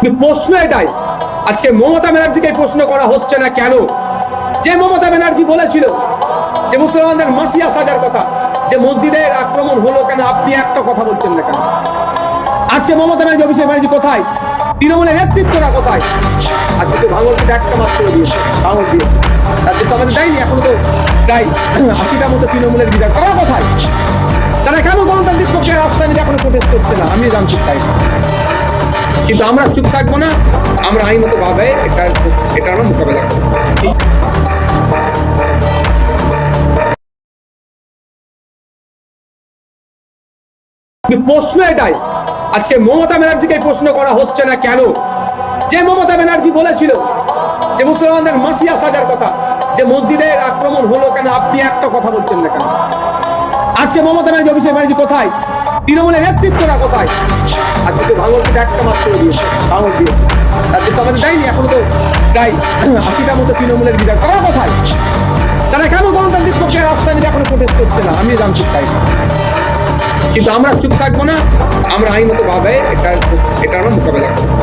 কিন্তু প্রশ্ন এটাই, আজকে মমতা ব্যানার্জিকে প্রশ্ন করা হচ্ছে না কেন? যে মমতা ব্যানার্জি বলেছিল যে মুসলমানদের মাসিয়া সাজার কথা, যে মসজিদের আক্রমণ হলো কেন, আপনি একটা কথা বলছেন না কেন? আজকে মমতা ব্যানার্জি, অভিষেক ব্যানার্জি কোথায়? তৃণমূলের নেতৃত্বরা কোথায়? আজকে তো ভাঙলকে একটা মাত্র দিয়েছে, ভাঙল দিয়েছে, তাদের তো আমাদের দেয়নি। এখনো তো প্রায় 80টার মতো তৃণমূলের বিধায়ক, তারা কোথায়? তারা কেন গণতান্ত্রিক পক্ষের রাস্তায় নিয়ে এখনো প্রোটেস্ট করছে না? আমি জানতে চাই। কিন্তু আমরা চুপ থাকবো না, আমরা আইনত ভাবে এটা আমরা মোকাবেলা করবো। কিন্তু প্রশ্ন এটাই, আজকে মমতা ব্যানার্জিকে প্রশ্ন করা হচ্ছে না কেন? যে মমতা ব্যানার্জি বলেছিল যে মুসলমানদের মাসিয়া সাজার কথা, যে মসজিদের আক্রমণ হলো কেন, আপনি একটা কথা বলছেন না কেন? আজকে মমতা ব্যানার্জি, অভিষেক ব্যানার্জি কোথায়? তৃণমূলের নেতৃত্বরা কোথায়? আজকে তো ভাঙলকে একটা মাত্র দিয়েছে, ভাঙল দিয়েছে, তাদের তো আমাদের দেয়নি। এখনো তো প্রায় 80টার মতো তৃণমূলের বিধায়ক, তারা কোথায়? তারা কেন গণতান্ত্রিক পক্ষের রাস্তায় নিয়ে এখনো প্রোটেস্ট করছে না? আমি জানতে চাই। কিন্তু আমরা চুপ থাকবো না, আমরা আইনত ভাবে এটা আমরা মোকাবেলা করবো।